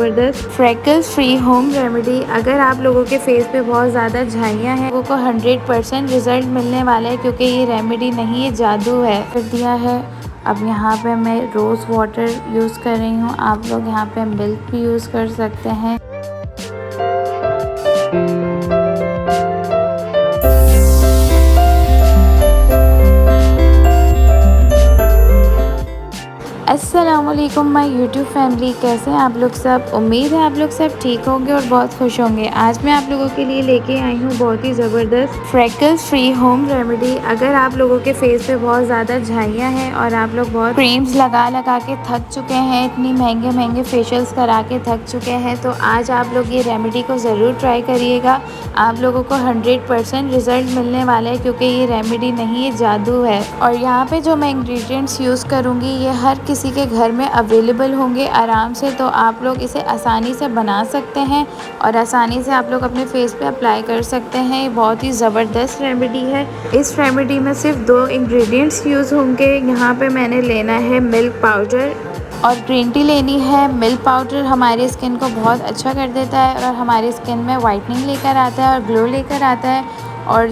ज़बरदस्त freckles free home remedy. अगर आप लोगों के फेस पे बहुत ज़्यादा झाइयाँ हैं, लोगों को 100% रिज़ल्ट मिलने वाला है, क्योंकि ये रेमेडी नहीं है, जादू है। कर दिया है। अब यहाँ पे मैं रोज़ वाटर यूज़ कर रही हूँ। आप लोग यहाँ पे मिल्क भी यूज़ कर सकते हैं। अस्सलामुअलैकुम माय यूट्यूब फैमिली, कैसे हैं आप लोग सब। उम्मीद है आप लोग सब ठीक होंगे और बहुत खुश होंगे। आज मैं आप लोगों के लिए लेके आई हूँ बहुत ही ज़बरदस्त फ्रेकल्स फ्री होम रेमेडी। अगर आप लोगों के फेस पे बहुत ज़्यादा झाइयाँ हैं और आप लोग बहुत क्रीम्स लगा लगा के थक चुके हैं, इतनी महंगे महंगे फेशियल्स करा के थक चुके हैं, तो आज आप लोग ये रेमेडी को ज़रूर ट्राई करिएगा। आप लोगों को 100% रिज़ल्ट मिलने वाला है, क्योंकि ये रेमेडी नहीं है, जादू है। और यहाँ पे जो मैं इंग्रेडिएंट्स यूज़ करूँगी ये हर किसी के घर में अवेलेबल होंगे आराम से, तो आप लोग इसे आसानी से बना सकते हैं और आसानी से आप लोग अपने फेस पे अप्लाई कर सकते हैं। ये बहुत ही ज़बरदस्त रेमेडी है। इस रेमेडी में सिर्फ 2 इंग्रेडिएंट्स यूज़ होंगे। यहाँ पे मैंने लेना है मिल्क पाउडर और ग्रीन टी लेनी है। मिल्क पाउडर हमारी स्किन को बहुत अच्छा कर देता है और हमारी स्किन में वाइटनिंग लेकर आता है और ग्लो लेकर आता है। और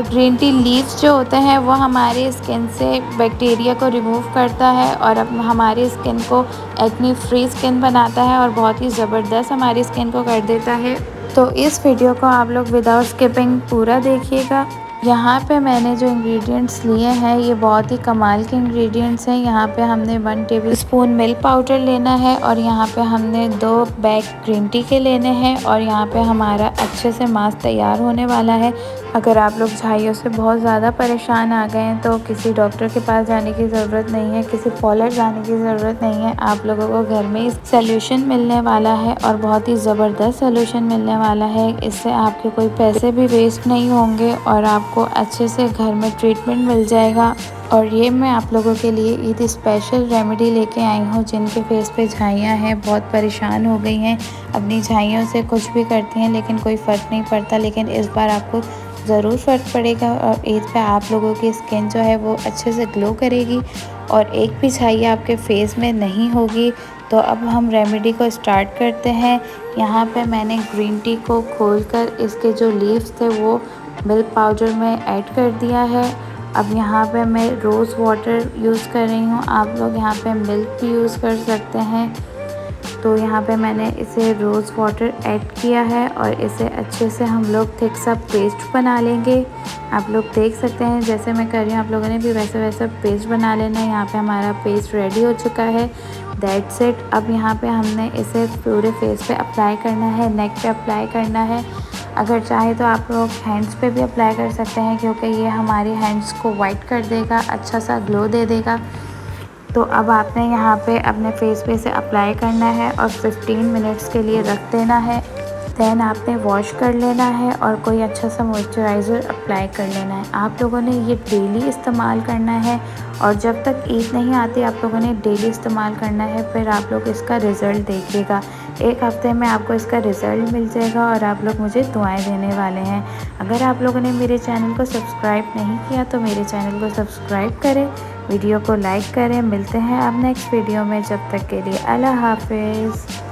ग्रीन टी लीव्स जो होते हैं वो हमारी स्किन से बैक्टीरिया को रिमूव करता है और हमारी स्किन को एक्ने फ्री स्किन बनाता है और बहुत ही ज़बरदस्त हमारी स्किन को कर देता है। तो इस वीडियो को आप लोग विदाउट स्किपिंग पूरा देखिएगा। यहाँ पे मैंने जो इंग्रेडिएंट्स लिए हैं ये बहुत ही कमाल के इंग्रेडिएंट्स हैं। यहाँ पे हमने 1 टेबलस्पून मिल्क पाउडर लेना है और यहाँ पे हमने 2 बैग ग्रीन टी के लेने हैं और यहाँ पे हमारा अच्छे से मास्क तैयार होने वाला है। अगर आप लोग झाइयों से बहुत ज़्यादा परेशान आ गए हैं तो किसी डॉक्टर के पास जाने की ज़रूरत नहीं है, किसी पॉलर जाने की ज़रूरत नहीं है। आप लोगों को घर में ही सोल्यूशन मिलने वाला है और बहुत ही ज़बरदस्त सोल्यूशन मिलने वाला है। इससे आपके कोई पैसे भी वेस्ट नहीं होंगे और आपको अच्छे से घर में ट्रीटमेंट मिल जाएगा। और ये मैं आप लोगों के लिए ईद स्पेशल रेमेडी लेके आई हूँ। जिनके फेस पे झाइयाँ हैं, बहुत परेशान हो गई हैं, अपनी झाइयों से कुछ भी करती हैं लेकिन कोई फ़र्क नहीं पड़ता, लेकिन इस बार आपको ज़रूर फ़र्क पड़ेगा और ईद पे आप लोगों की स्किन जो है वो अच्छे से ग्लो करेगी और एक भी झाइयाँ आपके फेस में नहीं होगी। तो अब हम रेमेडी को स्टार्ट करते हैं। यहाँ पे मैंने ग्रीन टी को खोलकर इसके जो लीव्स थे वो मिल्क पाउडर में ऐड कर दिया है। अब यहाँ पे मैं रोज़ वाटर यूज़ कर रही हूँ। आप लोग यहाँ पे मिल्क भी यूज़ कर सकते हैं। तो यहाँ पे मैंने इसे रोज़ वाटर ऐड किया है और इसे अच्छे से हम लोग थिक सा पेस्ट बना लेंगे। आप लोग देख सकते हैं जैसे मैं कर रही हूँ, आप लोगों ने भी वैसे वैसा पेस्ट बना लेना है। यहाँ पे हमारा पेस्ट रेडी हो चुका है। That's it. अब यहाँ पे हमने इसे पूरे फेस पे अप्लाई करना है, नेक पे अप्लाई करना है। अगर चाहे तो आप लोग हैंड्स पे भी अप्लाई कर सकते हैं, क्योंकि ये हमारी हैंड्स को वाइट कर देगा, अच्छा सा ग्लो दे देगा। तो अब आपने यहाँ पे अपने फेस पे इसे अप्लाई करना है और 15 मिनट्स के लिए रख देना है। दैन आपने वॉश कर लेना है और कोई अच्छा सा मॉइस्चराइज़र अप्लाई कर लेना है। आप लोगों ने ये डेली इस्तेमाल करना है और जब तक ईद नहीं आती आप लोगों ने डेली इस्तेमाल करना है। फिर आप लोग इसका रिज़ल्ट देखिएगा। 1 हफ्ते में आपको इसका रिज़ल्ट मिल जाएगा और आप लोग मुझे दुआएं देने वाले हैं। अगर आप लोगों ने मेरे चैनल को सब्सक्राइब नहीं किया तो मेरे चैनल को सब्सक्राइब करें, वीडियो को लाइक करें। मिलते हैं अब नेक्स्ट वीडियो में, जब तक के लिए अल्लाह हाफिज़।